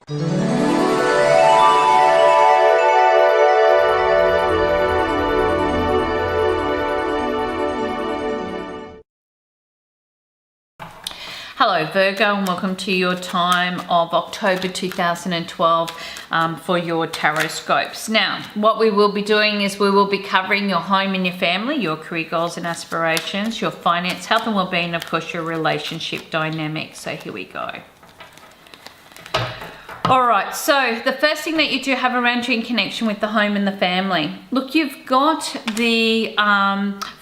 Hello Virgo, and welcome to your time of October 2012 for your Tarotscopes. Now, what we will be doing is we will be covering your home and your family, your career goals and aspirations, your finance, health and well-being, of course your relationship dynamics. So here we go. All right, so the first thing that you do have around you in connection with the home and the family. Look, you've got the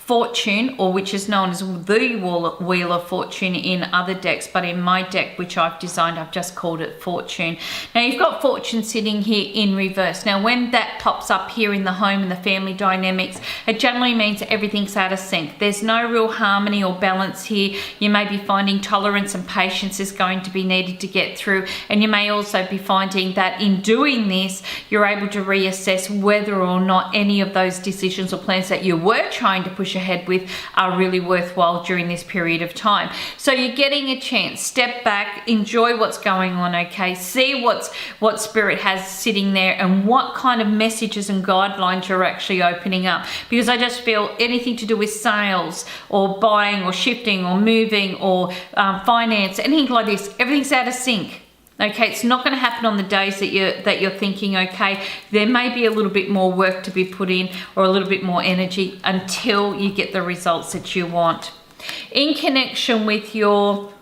Fortune, or which is known as the Wheel of Fortune in other decks, but in my deck, which I've designed, I've just called it Fortune. Now you've got Fortune sitting here in reverse. Now when that pops up here in the home and the family dynamics, it generally means everything's out of sync. There's no real harmony or balance here. You may be finding tolerance and patience is going to be needed to get through, and you may also be finding that in doing this, you're able to reassess whether or not any of those decisions or plans that you were trying to push ahead with are really worthwhile during this period of time. So you're getting a chance, step back, enjoy what's going on, okay? See what spirit has sitting there and what kind of messages and guidelines you're actually opening up. Because I just feel anything to do with sales or buying or shifting or moving or finance, anything like this, everything's out of sync. Okay, it's not going to happen on the days that you're thinking, okay, there may be a little bit more work to be put in or a little bit more energy until you get the results that you want. In connection with your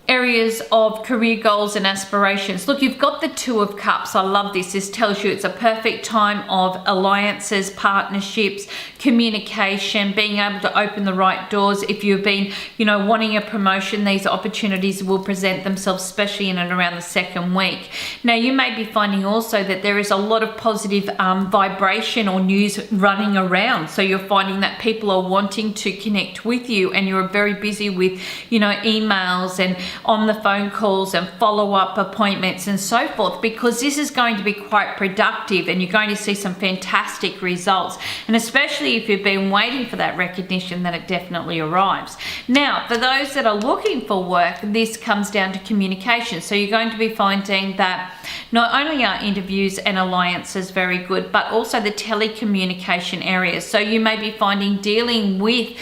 areas of career goals and aspirations. Look, you've got the Two of Cups. I love this. This tells you it's a perfect time of alliances, partnerships, communication, being able to open the right doors. If you've been, wanting a promotion, these opportunities will present themselves, especially in and around the second week. Now, you may be finding also that there is a lot of positive vibration or news running around. So you're finding that people are wanting to connect with you, and you're very busy with, emails and on the phone calls and follow-up appointments and so forth, because this is going to be quite productive and you're going to see some fantastic results. And especially if you've been waiting for that recognition, then it definitely arrives. Now, for those that are looking for work, this comes down to communication. So you're going to be finding that not only are interviews and alliances very good, but also the telecommunication areas. So you may be finding dealing with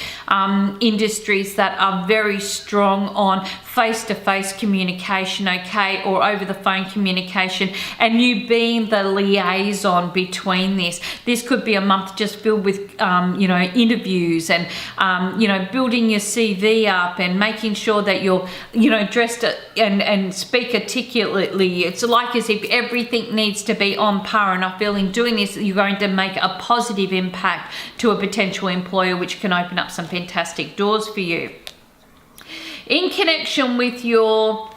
industries that are very strong on face-to-face communication, okay, or over the phone communication, and you being the liaison between this. This could be a month just filled with, interviews and, building your CV up and making sure that you're, dressed and speak articulately. It's like as if everything needs to be on par, and I feel in doing this, you're going to make a positive impact to a potential employer, which can open up some fantastic doors for you. In connection with your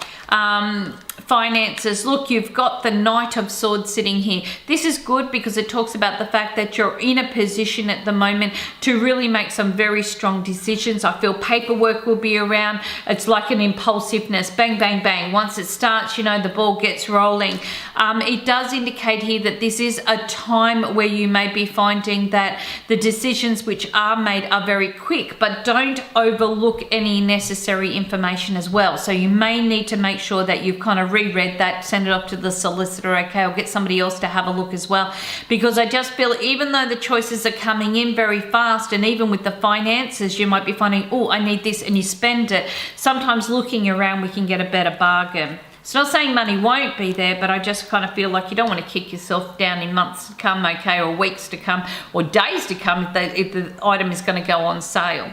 finances, look, you've got the Knight of Swords sitting here. This is good because it talks about the fact that you're in a position at the moment to really make some very strong decisions. I feel paperwork will be around. It's like an impulsiveness, bang, bang, bang. Once it starts, the ball gets rolling. It does indicate here that this is a time where you may be finding that the decisions which are made are very quick, but don't overlook any necessary information as well. So you may need to make sure that you've kind of reread that, send it off to the solicitor, okay, or get somebody else to have a look as well, because I just feel even though the choices are coming in very fast, and even with the finances, you might be finding, oh, I need this, and you spend it. Sometimes looking around, we can get a better bargain. It's not saying money won't be there, but I just kind of feel like you don't want to kick yourself down in months to come, okay, or weeks to come, or days to come if the item is going to go on sale.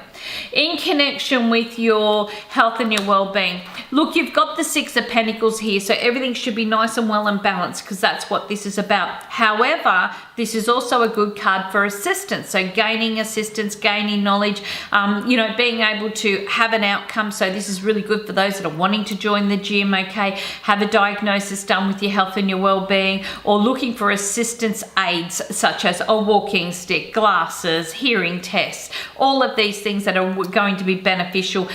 In connection with your health and your well-being, look, you've got the Six of Pentacles here, so everything should be nice and well and balanced, because that's what this is about. However, this is also a good card for assistance, so gaining assistance, gaining knowledge, being able to have an outcome. So this is really good for those that are wanting to join the gym, okay, have a diagnosis done with your health and your well-being, or looking for assistance aids such as a walking stick, glasses, hearing tests, all of these things that are going to be beneficial,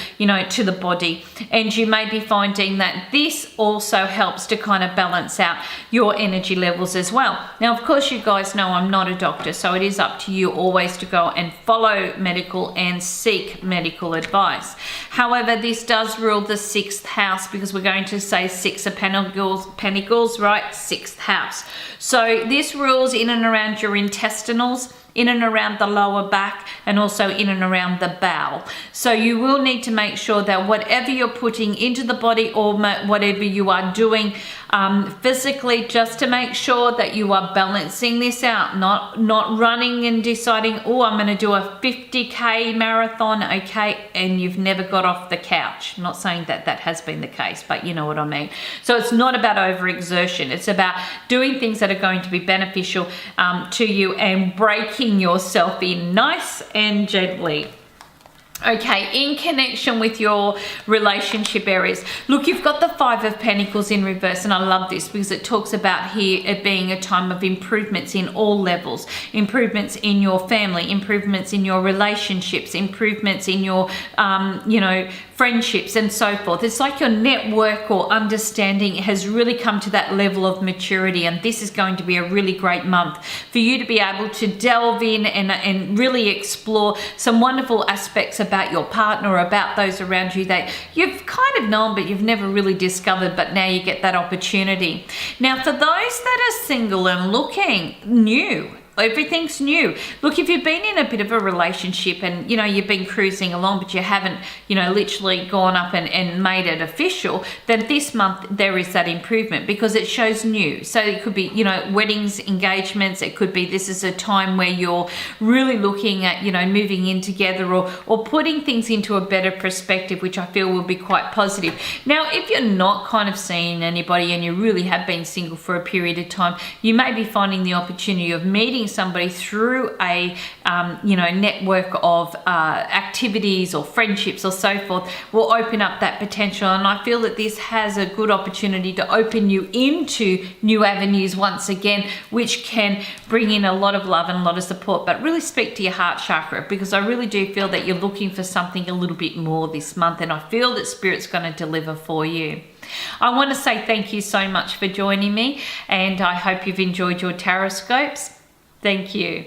to the body. And you may be finding that this also helps to kind of balance out your energy levels as well. Now, of course, you guys know I'm not a doctor, so it is up to you always to go and follow medical and seek medical advice. However, this does rule the 6th house, because we're going to say Six of Pentacles, right? 6th house. So this rules in and around your intestinals, in and around the lower back, and also in and around the bowel. So you will need to make sure that whatever you're putting into the body or whatever you are doing physically, just to make sure that you are balancing this out, not running and deciding, oh, I'm going to do a 50k marathon, okay, and you've never got off the couch. I'm not saying that that has been the case, but you know what I mean. So it's not about overexertion. It's about doing things that are going to be beneficial to you and breaking yourself in nice and gently. Okay, in connection with your relationship areas, look, you've got the 5 of Pentacles in reverse, and I love this because it talks about here it being a time of improvements in all levels, improvements in your family, improvements in your relationships, improvements in your friendships and so forth. It's like your network or understanding has really come to that level of maturity, and this is going to be a really great month for you to be able to delve in and really explore some wonderful aspects about your partner or about those around you that you've kind of known but you've never really discovered, but now you get that opportunity. Now for those that are single and looking new, everything's new. Look, if you've been in a bit of a relationship and you've been cruising along but you haven't literally gone up and made it official, then this month there is that improvement because it shows new. So it could be weddings, engagements. It could be this is a time where you're really looking at moving in together or putting things into a better perspective, which I feel will be quite positive. Now if you're not kind of seeing anybody and you really have been single for a period of time, you may be finding the opportunity of meeting somebody through a network of activities or friendships or so forth will open up that potential. And I feel that this has a good opportunity to open you into new avenues once again, which can bring in a lot of love and a lot of support. But really speak to your heart chakra, because I really do feel that you're looking for something a little bit more this month, and I feel that Spirit's going to deliver for you. I want to say thank you so much for joining me, and I hope you've enjoyed your Tarotscopes. Thank you.